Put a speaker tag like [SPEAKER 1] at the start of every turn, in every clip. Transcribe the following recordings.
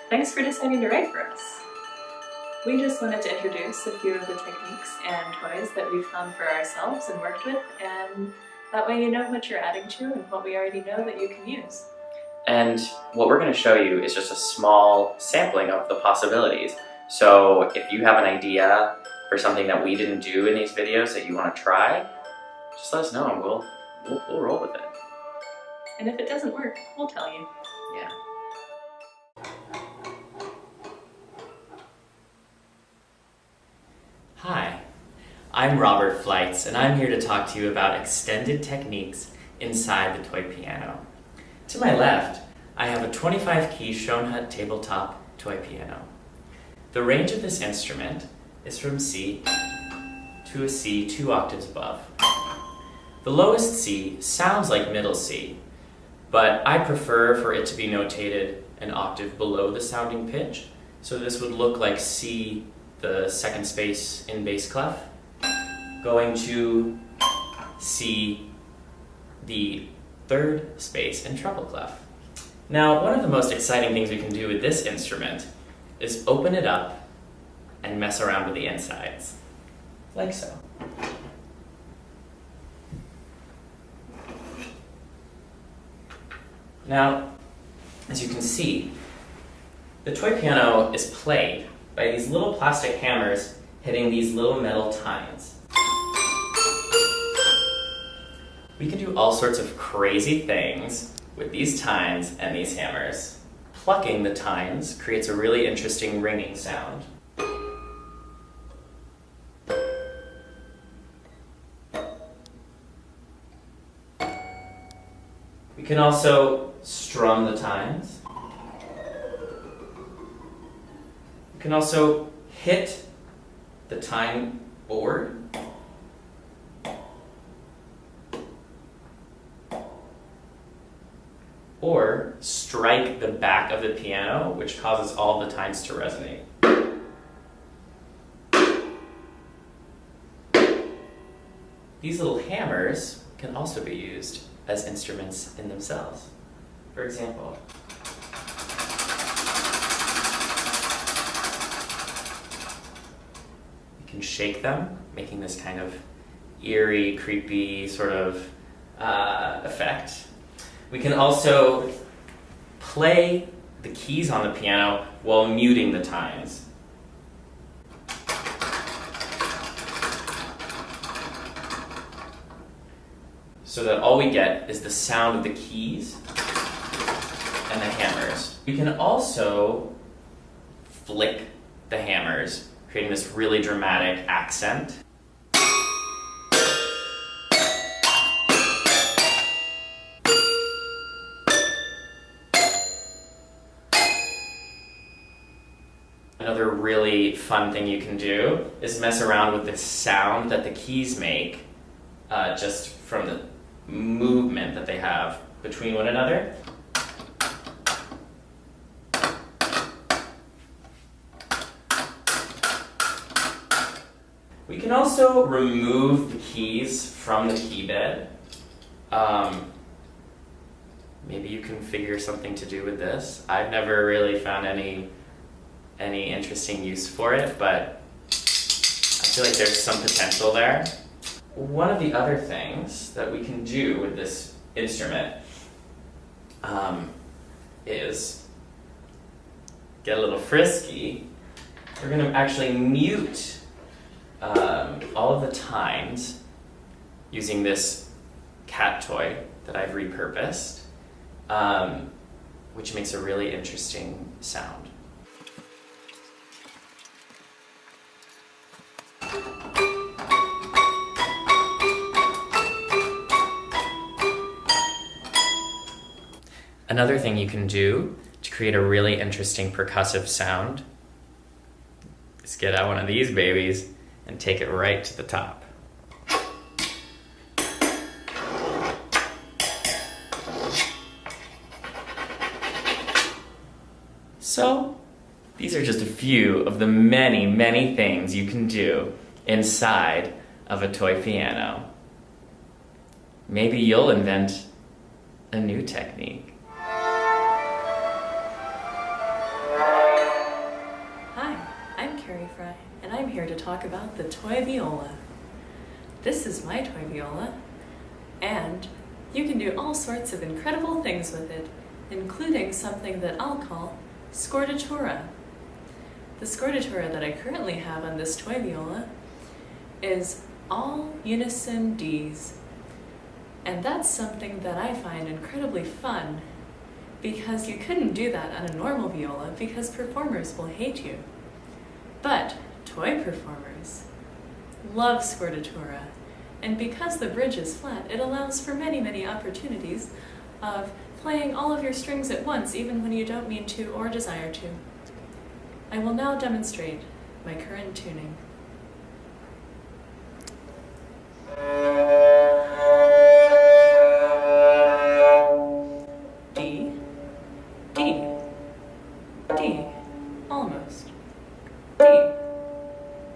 [SPEAKER 1] Thanks for deciding to write for us. We just wanted to introduce a few of the techniques and toys that we've found for ourselves and worked with, and that way you know what you're adding to and what we already know that you can use.
[SPEAKER 2] And what we're going to show you is just a small sampling of the possibilities. So if you have an idea for something that we didn't do in these videos that you want to try, just let us know and we'll roll with it.
[SPEAKER 1] And if it doesn't work, we'll tell you.
[SPEAKER 2] Yeah.
[SPEAKER 3] Hi, I'm Robert Fleitz, and I'm here to talk to you about extended techniques inside the toy piano. To my left, I have a 25-key Schoenhut tabletop toy piano. The range of this instrument is from C to a C 2 octaves above. The lowest C sounds like middle C, but I prefer for it to be notated an octave below the sounding pitch, so this would look like C, the second space in bass clef, going to C, the third space in treble clef. Now, one of the most exciting things we can do with this instrument is open it up and mess around with the insides, like so. Now, as you can see, the toy piano is played by these little plastic hammers hitting these little metal tines. We can do all sorts of crazy things with these tines and these hammers. Plucking the tines creates a really interesting ringing sound. We can also strum the tines. We can also hit the tine board. Or strike the back of the piano, which causes all the tines to resonate. These little hammers can also be used as instruments in themselves. For example, you can shake them, making this kind of eerie, creepy sort of effect. We can also play the keys on the piano while muting the tines. So that all we get is the sound of the keys and the hammers. We can also flick the hammers, creating this really dramatic accent. Another really fun thing you can do is mess around with the sound that the keys make just from the movement that they have between one another. We can also remove the keys from the key bed. Maybe you can figure something to do with this. I've never really found any interesting use for it, but I feel like there's some potential there. One of the other things that we can do with this instrument is get a little frisky. We're going to actually mute all of the tines using this cat toy that I've repurposed, which makes a really interesting sound. Another thing you can do to create a really interesting percussive sound is get out one of these babies and take it right to the top. So, these are just a few of the many, many things you can do inside of a toy piano. Maybe you'll invent a new technique.
[SPEAKER 1] I'm here to talk about the toy viola. This is my toy viola, and you can do all sorts of incredible things with it, including something that I'll call Scordatura. The Scordatura that I currently have on this toy viola is all unison Ds, and that's something that I find incredibly fun because you couldn't do that on a normal viola because performers will hate you. But toy performers love Scordatura, and because the bridge is flat, it allows for many, many opportunities of playing all of your strings at once, even when you don't mean to or desire to. I will now demonstrate my current tuning. D, D, D, almost, D.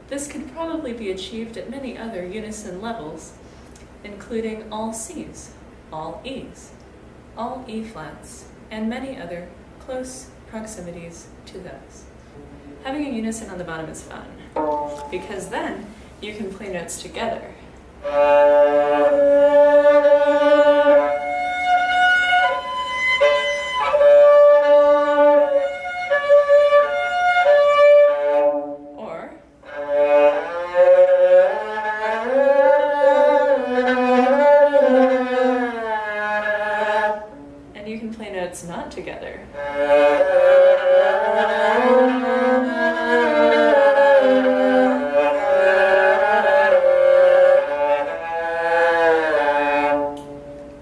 [SPEAKER 1] This could probably be achieved at many other unison levels, including all Cs, all Es, all E flats, and many other close proximities to those. Having a unison on the bottom is fun, because then you can play notes together. Or and you can play notes not together.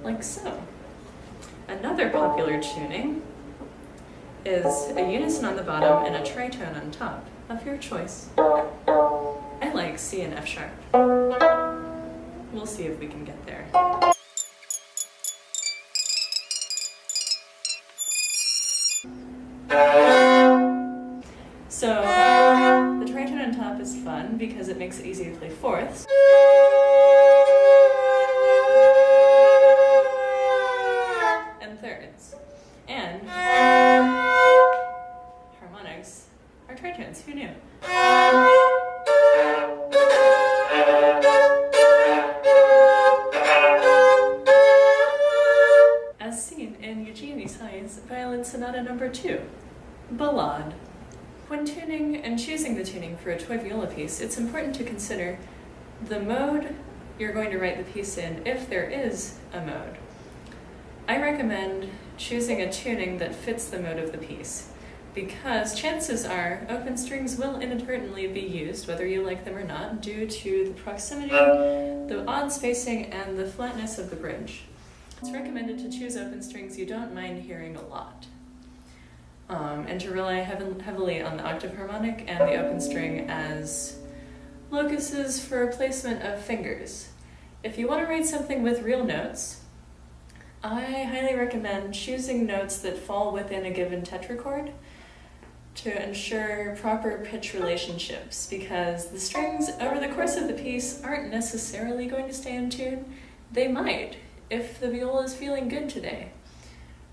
[SPEAKER 1] Like so. Another popular tuning is a unison on the bottom and a tritone on top, of your choice. I like C and F sharp. We'll see if we can get there. So, the tritone on top is fun because it makes it easy to play fourths. And thirds. And harmonics are tritones. Who knew? As seen in Eugene Isaï's Violin Sonata No. 2, Ballade. When tuning and choosing the tuning for a toy viola piece, it's important to consider the mode you're going to write the piece in, if there is a mode. I recommend choosing a tuning that fits the mode of the piece, because chances are open strings will inadvertently be used, whether you like them or not, due to the proximity, the odd spacing, and the flatness of the bridge. It's recommended to choose open strings you don't mind hearing a lot. And to rely heavily on the octave harmonic and the open string as locuses for placement of fingers. If you want to write something with real notes, I highly recommend choosing notes that fall within a given tetrachord to ensure proper pitch relationships, because the strings over the course of the piece aren't necessarily going to stay in tune. They might, if the viola is feeling good today.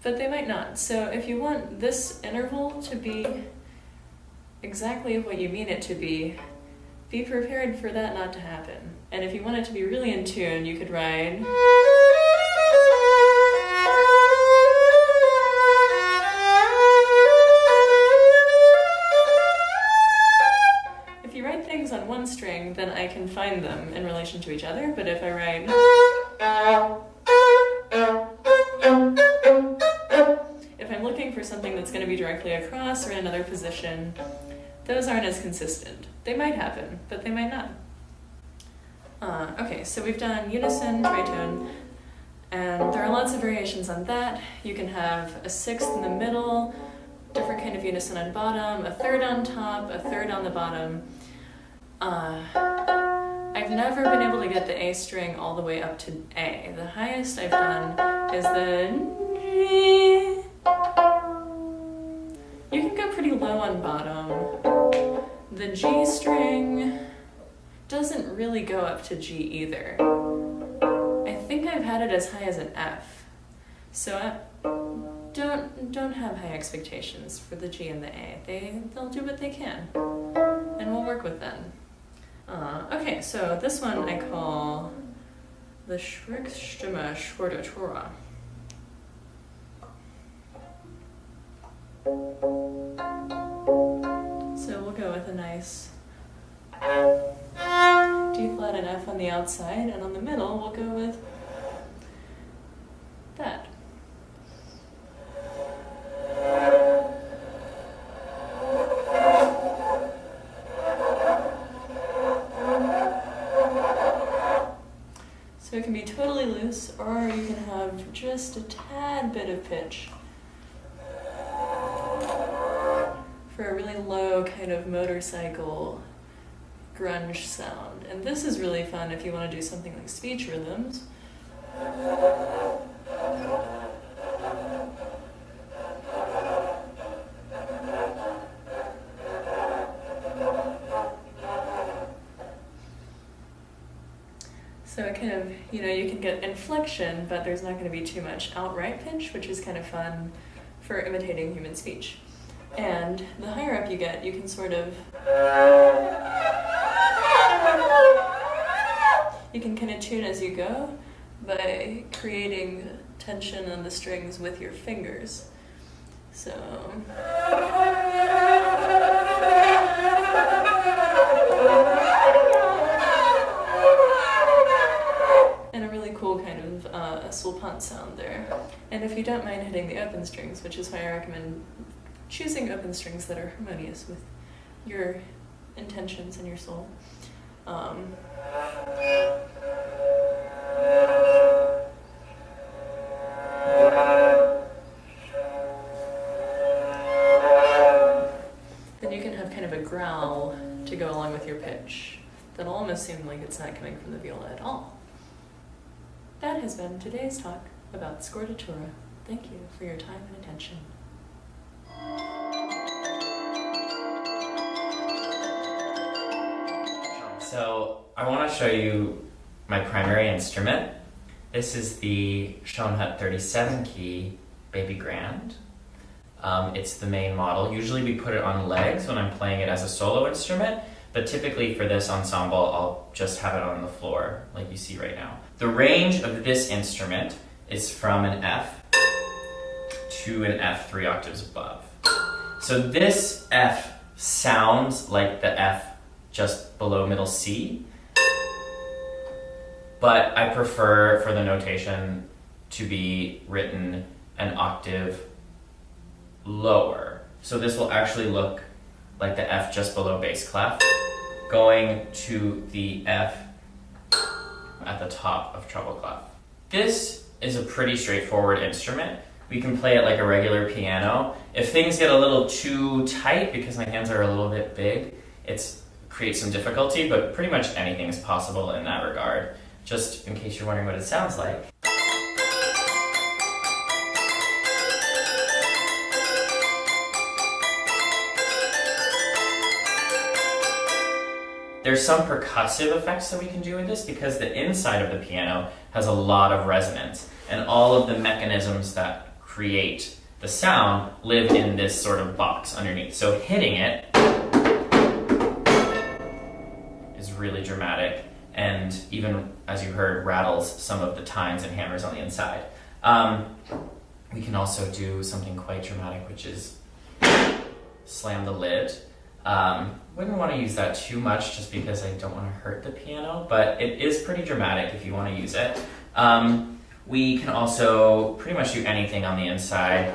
[SPEAKER 1] But they might not. So if you want this interval to be exactly what you mean it to be prepared for that not to happen. And if you want it to be really in tune, you could write. If you write things on one string, then I can find them in relation to each other. But if I write. For something that's going to be directly across or in another position, those aren't as consistent. They might happen, but they might not. Okay, so we've done unison, tritone, and there are lots of variations on that. You can have a sixth in the middle, different kind of unison on bottom, a third on top, a third on the bottom. I've never been able to get the A string all the way up to A. The highest I've done is the You can go pretty low on bottom. The G string doesn't really go up to G either. I think I've had it as high as an F. So don't have high expectations for the G and the A. They'll do what they can. And and we'll work with them. Okay, so this one I call the Sprechstimme Scordatura. So we'll go with a nice D flat and F on the outside, and on the middle we'll go with that. So it can be totally loose, or you can have just a tad bit of pitch for a really low kind of motorcycle grunge sound. And this is really fun if you want to do something like speech rhythms. So it kind of, you know, you can get inflection, but there's not going to be too much outright pitch, which is kind of fun for imitating human speech. And the higher up you get, you can sort of, you can kind of tune as you go by creating tension on the strings with your fingers. So. And a really cool kind of sulpant sound there. And if you don't mind hitting the open strings, which is why I recommend choosing open strings that are harmonious with your intentions and your soul. Then you can have kind of a growl to go along with your pitch. That'll almost seem like it's not coming from the viola at all. That has been today's talk about Scordatura. Thank you for your time and attention.
[SPEAKER 3] So I want to show you my primary instrument. This is the Schoenhut 37 key baby grand. It's the main model. Usually we put it on legs when I'm playing it as a solo instrument, but typically for this ensemble I'll just have it on the floor like you see right now. The range of this instrument is from an F to an F 3 octaves above. So this F sounds like the F just below middle C, but I prefer for the notation to be written an octave lower. So this will actually look like the F just below bass clef, going to the F at the top of treble clef. This is a pretty straightforward instrument. We can play it like a regular piano. If things get a little too tight, because my hands are a little bit big, it creates some difficulty, but pretty much anything is possible in that regard. Just in case you're wondering what it sounds like. There's some percussive effects that we can do with this because the inside of the piano has a lot of resonance, and all of the mechanisms that create the sound live in this sort of box underneath. So hitting it is really dramatic, and even, as you heard, rattles some of the tines and hammers on the inside. We can also do something quite dramatic, which is slam the lid. Wouldn't want to use that too much just because I don't want to hurt the piano, but it is pretty dramatic if you want to use it. We can also pretty much do anything on the inside.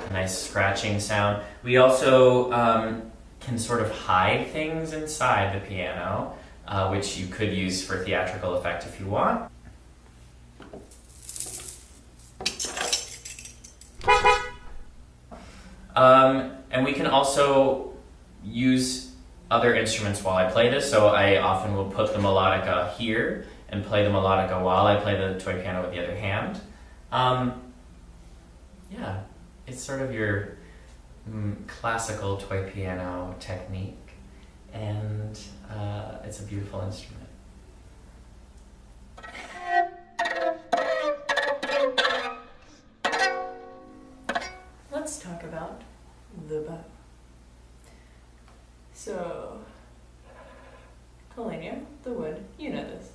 [SPEAKER 3] A nice scratching sound. We also can sort of hide things inside the piano, which you could use for theatrical effect if you want. And we can also use other instruments while I play this, so I often will put the melodica here and play the melodica while I play the toy piano with the other hand. Yeah, it's sort of your classical toy piano technique, and it's a beautiful instrument.
[SPEAKER 1] Let's talk about the bow. So, Colenio, the wood, you know this.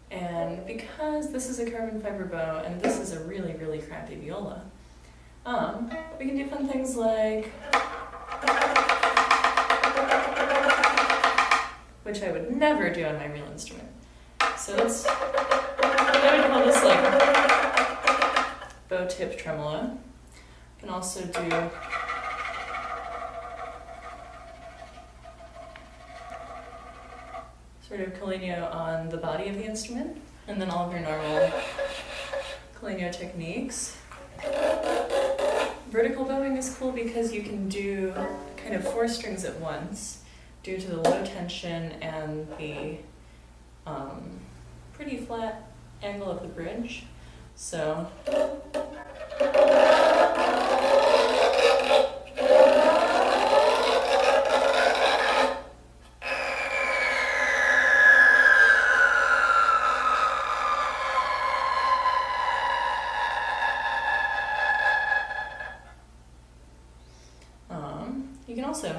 [SPEAKER 1] And because this is a carbon fiber bow and this is a really, really crappy viola, we can do fun things like, which I would never do on my real instrument. So that's, I would call this like bow tip tremolo. You can also do sort of Colenio on the body of the instrument, and then all of your normal Colenio techniques. Vertical bowing is cool because you can do kind of 4 strings at once due to the low tension and the pretty flat angle of the bridge. So you can also,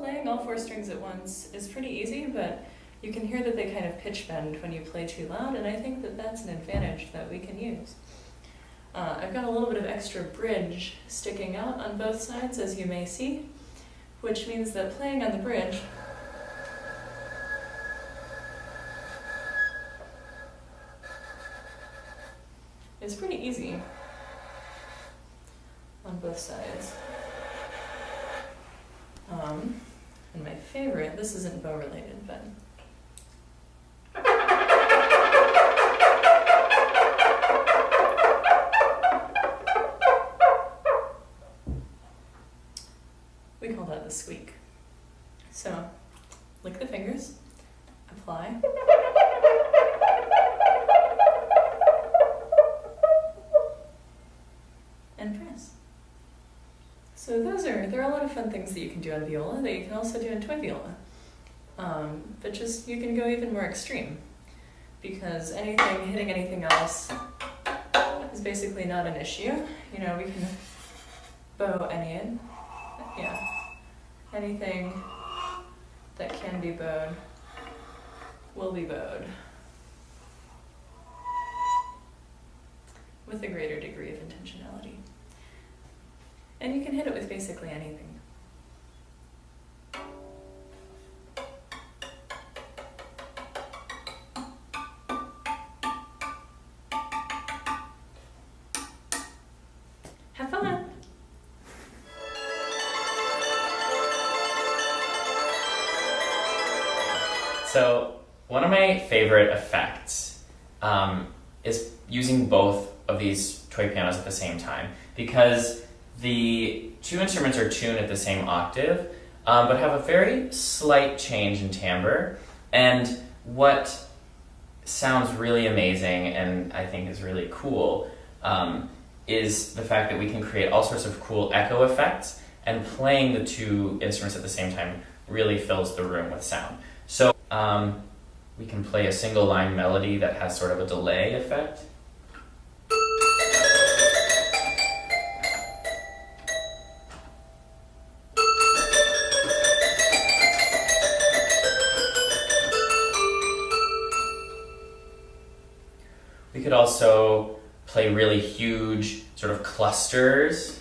[SPEAKER 1] playing all 4 strings at once is pretty easy, but you can hear that they kind of pitch bend when you play too loud, and I think that that's an advantage that we can use. I've got a little bit of extra bridge sticking out on both sides, as you may see, which means that playing on the bridge is pretty easy on both sides. And my favorite, this isn't bow related, but we call that the squeak. So, lick the fingers, apply, and press. So there are a lot of fun things that you can do on viola that you can also do in toy viola. But just, you can go even more extreme, because hitting anything else is basically not an issue. You know, we can bow anything that can be bowed will be bowed with a greater degree of intentionality. And you can hit it with basically anything. Have fun!
[SPEAKER 3] So, one of my favorite effects is using both of these toy pianos at the same time, because the 2 instruments are tuned at the same octave, but have a very slight change in timbre. And what sounds really amazing, and I think is really cool, is the fact that we can create all sorts of cool echo effects, and playing the 2 instruments at the same time really fills the room with sound. So we can play a single line melody that has sort of a delay effect. We could also play really huge sort of clusters.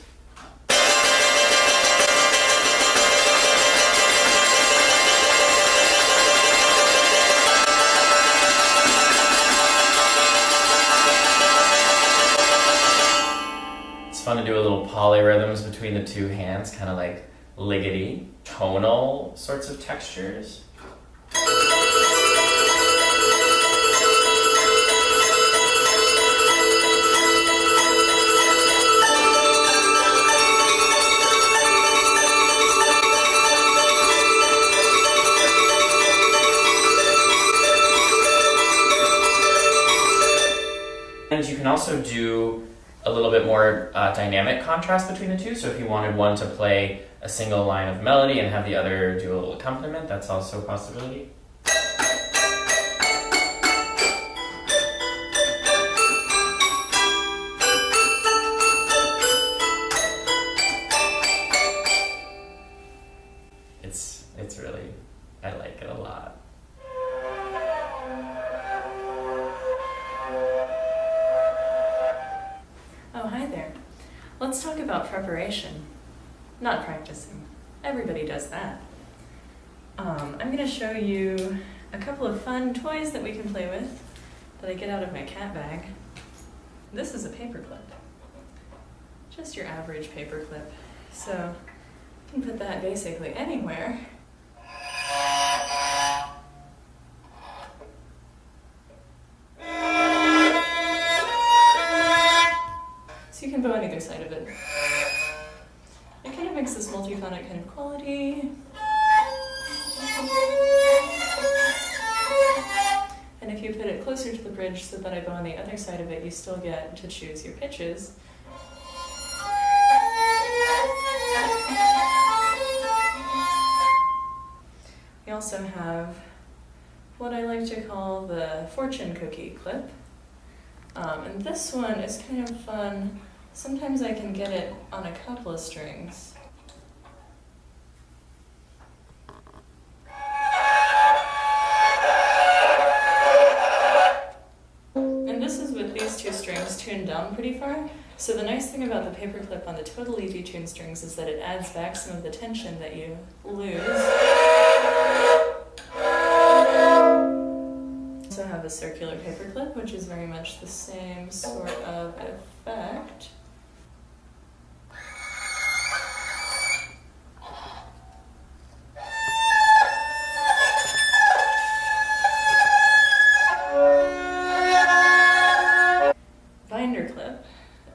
[SPEAKER 3] It's fun to do a little polyrhythms between the 2 hands, kind of like liggity, tonal sorts of textures. And you can also do a little bit more dynamic contrast between the 2. So if you wanted one to play a single line of melody and have the other do a little accompaniment, that's also a possibility.
[SPEAKER 1] let's talk about preparation, not practicing. Everybody does that. I'm going to show you a couple of fun toys that we can play with that I get out of my cat bag. This is a paperclip, just your average paperclip. So you can put that basically anywhere. So you can bow on either side of it. It kind of makes this multiphonic kind of quality. And if you put it closer to the bridge so that I bow on the other side of it, you still get to choose your pitches. We also have what I like to call the fortune cookie clip. And this one is kind of fun. Sometimes I can get it on a couple of strings. And this is with these two strings tuned down pretty far. So the nice thing about the paperclip on the totally detuned strings is that it adds back some of the tension that you lose. We also have a circular paperclip, which is very much the same sort of effect. Binder clip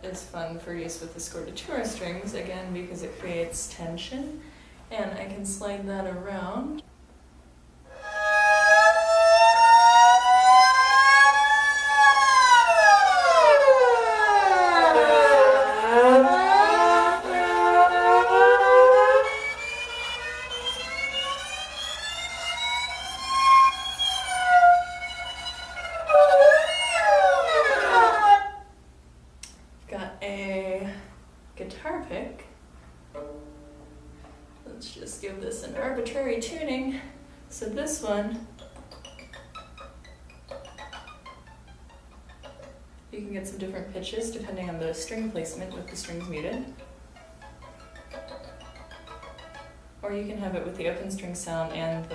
[SPEAKER 1] is fun for use with the Scordatura strings, again because it creates tension, and I can slide that around. Guitar pick. Let's just give this an arbitrary tuning. So this one, you can get some different pitches depending on the string placement with the strings muted. Or you can have it with the open string sound and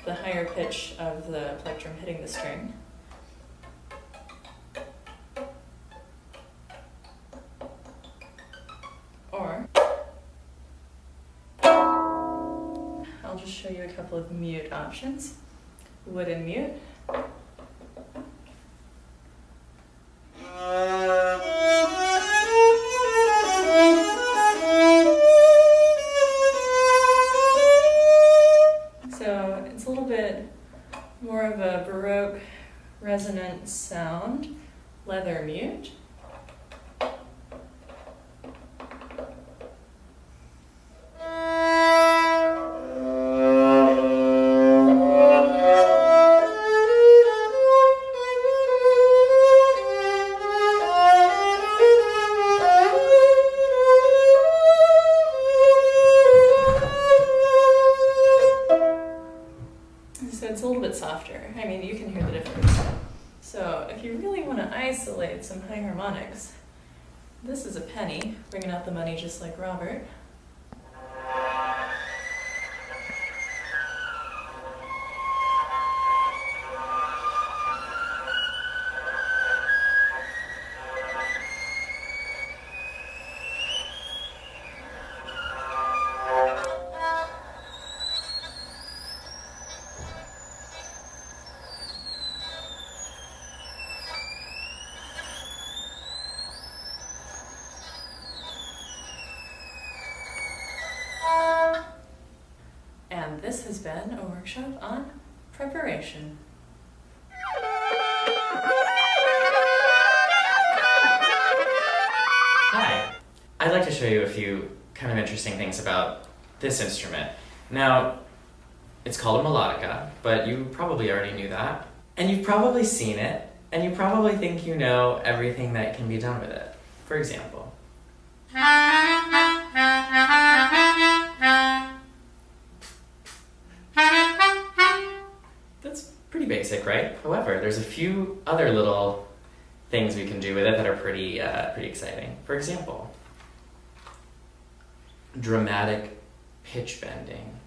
[SPEAKER 1] the higher pitch of the plectrum hitting the string. Or I'll just show you a couple of mute options. Wooden mute. So it's a little bit more of a Baroque resonant sound. Leather mute. So it's a little bit softer. I mean, you can hear the difference. So if you really want to isolate some high harmonics, this is a penny, bringing out the money just like Robert. And this has been a workshop on preparation.
[SPEAKER 3] Hi, I'd like to show you a few kind of interesting things about this instrument. Now, it's called a melodica, but you probably already knew that. And you've probably seen it, and you probably think you know everything that can be done with it. For example, that's pretty basic, right? However, there's a few other little things we can do with it that are pretty exciting. For example, dramatic pitch bending.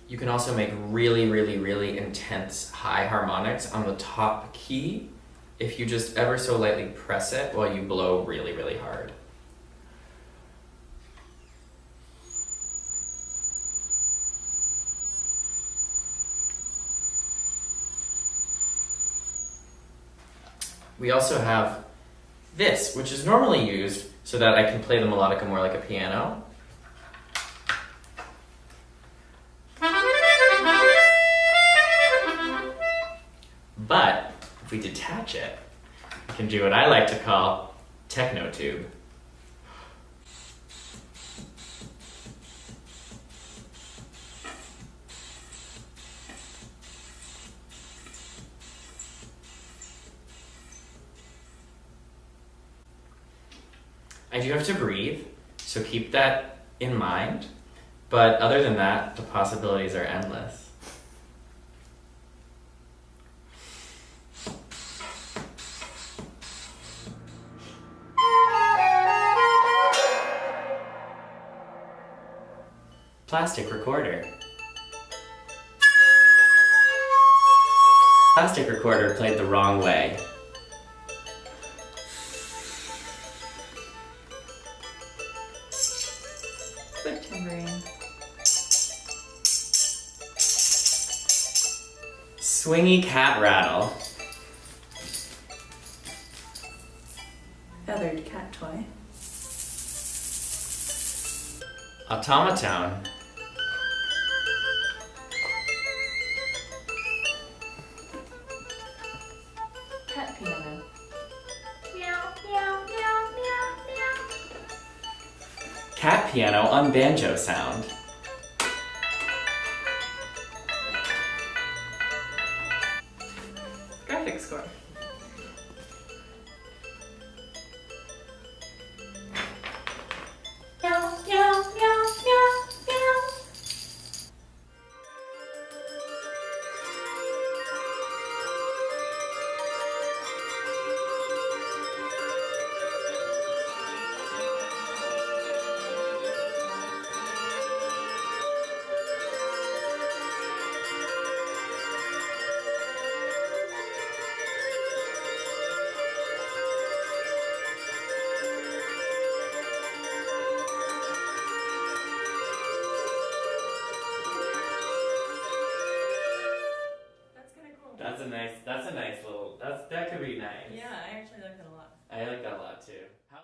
[SPEAKER 3] You can also make really, really, really intense high harmonics on the top key if you just ever so lightly press it while you blow really, really hard. We also have this, which is normally used so that I can play the melodica more like a piano. But if we detach it, we can do what I like to call techno tube. I do have to breathe, so keep that in mind. But other than that, the possibilities are endless. Plastic recorder. Plastic recorder played the wrong way.
[SPEAKER 1] Good tambourine.
[SPEAKER 3] Swingy cat rattle.
[SPEAKER 1] Feathered cat toy.
[SPEAKER 3] Automaton.
[SPEAKER 1] Cat piano.
[SPEAKER 3] Cat piano on banjo sound.
[SPEAKER 1] Graphics score. That's a nice little, that could be nice. Yeah,